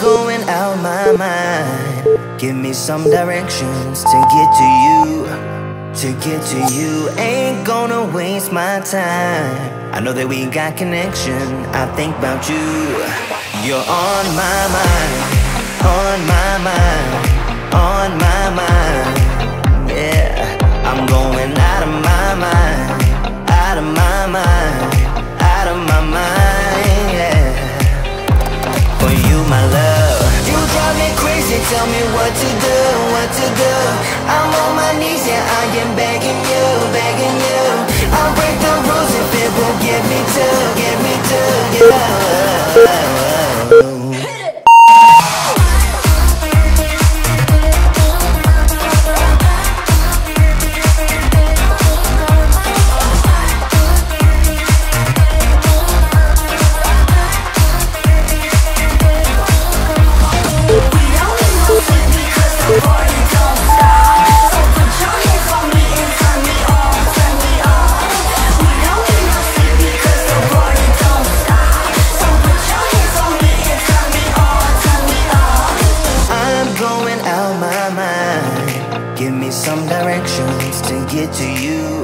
going out my mind. Give me some directions to get to you. To get to you, ain't gonna waste my time. I know that we got connection, I think about you. You're on my mind, on my mind, on my mind. Yeah, I'm going out of my mind, out of my mind, out of my mind, yeah. For you, my love, you drive me crazy, tell me what to do, what to do. I'm on my knees, yeah, I am begging you, begging you. I'll break the rules if it will get me to, yeah. Some directions to get to you,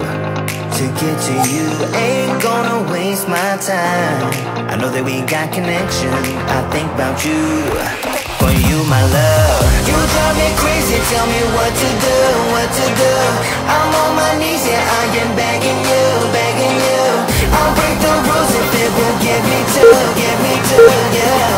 to get to you. Ain't gonna waste my time. I know that we got connection, I think about you. For you, my love, you drive me crazy, tell me what to do, what to do. I'm on my knees, yeah, I am begging you, begging you. I'll break the rules if it will get me to, yeah.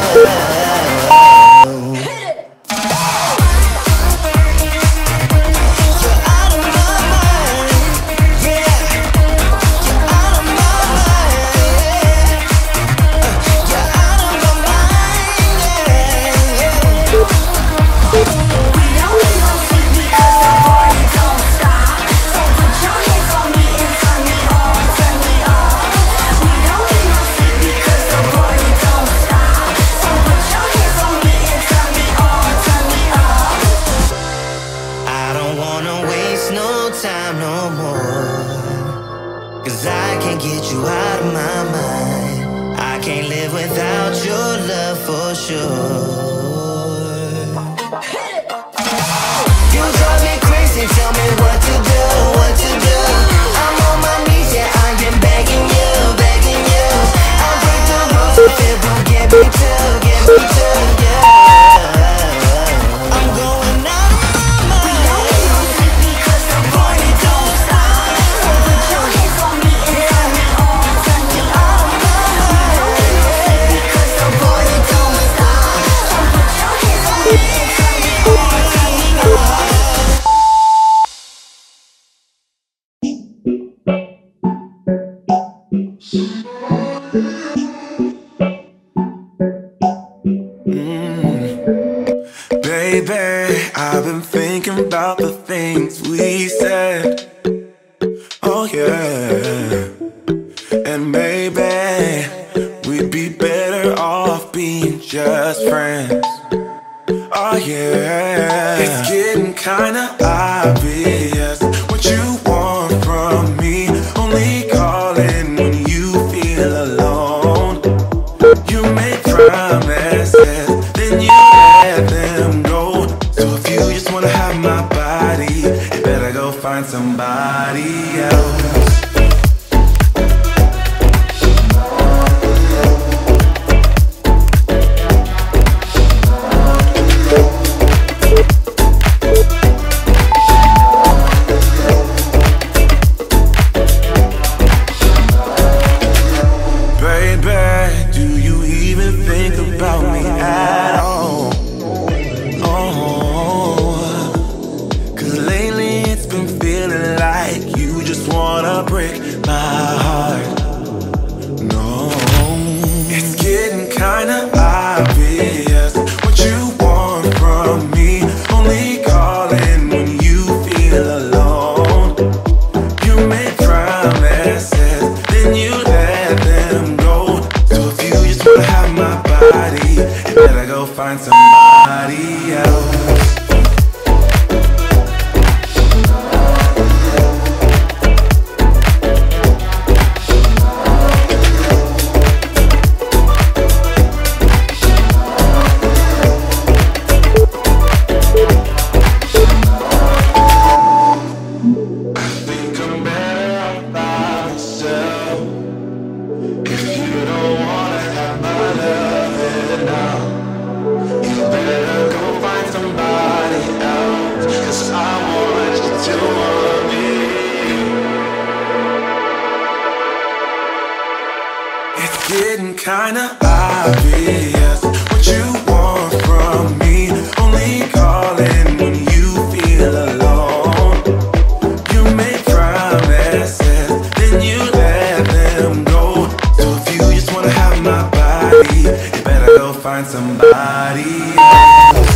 Baby, I've been thinking about the things we said. Oh yeah. And maybe we'd be better off being just friends. Oh yeah. It's getting kinda obvious what you want from me. Only calling when you feel alone. You make promises, then you let them go. So if you just wanna have my body, you better go find somebody else. Find somebody else. kinda obvious what you want from me. Only calling when you feel alone. You make promises, then you let them go. So if you just wanna have my body, you better go find somebody else.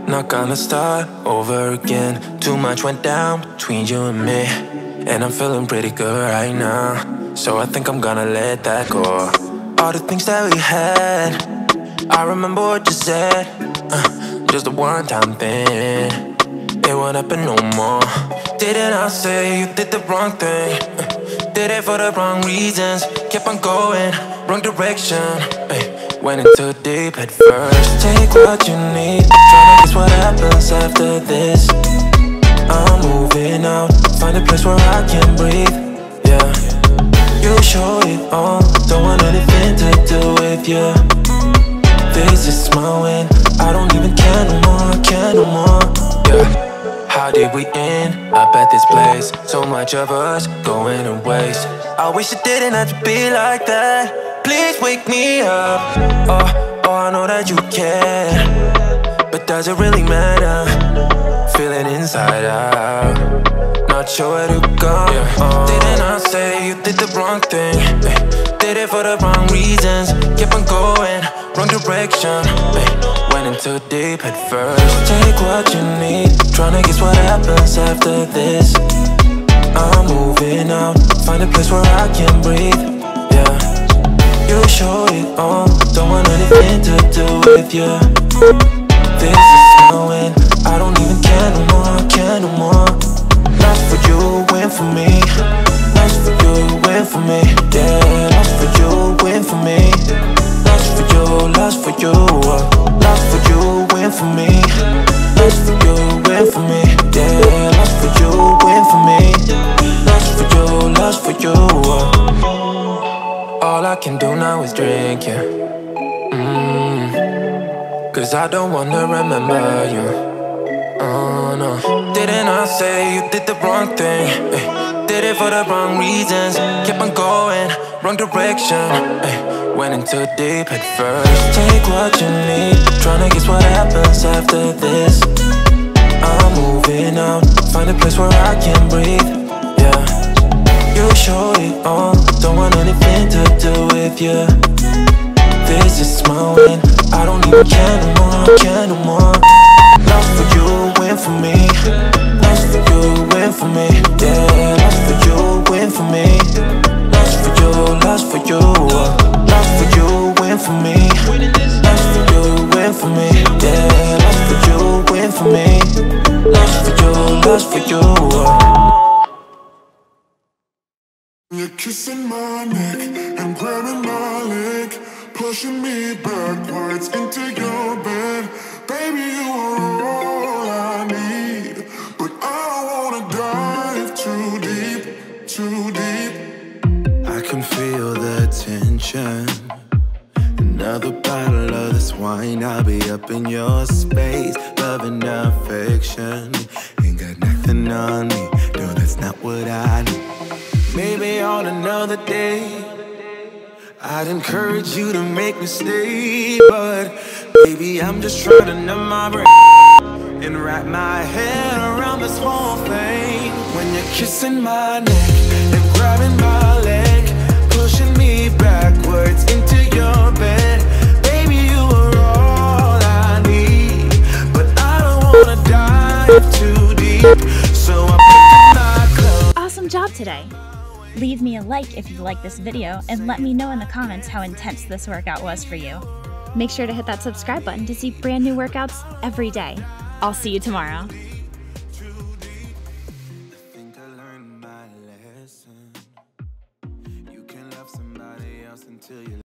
Not gonna start over again. Too much went down between you and me, and I'm feeling pretty good right now. So I think I'm gonna let that go. All the things that we had, I remember what you said, just a one-time thing. It won't happen no more. Didn't I say you did the wrong thing? Did it for the wrong reasons. Kept on going, wrong direction. Went in too deep at first. Take what you need, tryna guess what happens after this. I'm moving out, find a place where I can breathe. Yeah, you show it all, don't want anything to do with you. This is my win, I don't even care no more, care no more. Yeah. How did we end up at this place? So much of us going to waste. I wish it didn't have to be like that. Please wake me up. Oh, I know that you care, but does it really matter? Feeling inside out, not sure where to go. Didn't I say you did the wrong thing? Did it for the wrong reasons. Kept on going, wrong direction. Went in too deep at first. Take what you need, tryna guess what happens after this. I'm moving out, find a place where I can breathe. Yeah, you show it all, don't want anything to do with you. This is my win, I don't even care no more, care no more. Lost for you, win for me. Lost for you, win for me. Yeah, lost for you, win for me. Lost for you, lost for you. Lost for you, win for me. Lost for you, win for me. Yeah, lost for you, win for me. Lost for you, lost for you. All I can do now is drink, yeah. Cause I don't wanna remember you. Oh no. Didn't I say you did the wrong thing? Did it for the wrong reasons. Kept on going, wrong direction. Went in too deep at first. Take what you need, tryna guess what happens after this. I'm moving out, find a place where I can breathe. Yeah, you show it all, don't want anything to do with you. This is my win, I don't even care no more, care no more. Lost for you, win for me. Lost for you, win for me. Yeah, lost for you, win for me. Lost for you, lost for you. Lost for you, win for me. Lost for you, win for me. Yeah, lost for you, win for me. Lost for you, lost for you. You're kissing my neck and grabbing my leg, pushing me backwards into your bed. Baby, you are all I need, but I don't wanna dive too deep, too deep. I can feel the tension. Another bottle of this wine, I'll be up in your space. Love and affection, ain't got nothing on me. No, that's not what I need. Maybe on another day I'd encourage you to make me stay, but baby, I'm just trying to numb my brain and wrap my head around this whole thing. When you're kissing my neck and grabbing my leg, pushing me backwards into your bed. Baby, you are all I need, but I don't wanna dive too deep, so I'm picking my clothes. Awesome job today! Leave me a like if you like this video and let me know in the comments how intense this workout was for you. Make sure to hit that subscribe button to see brand new workouts every day. I'll see you tomorrow.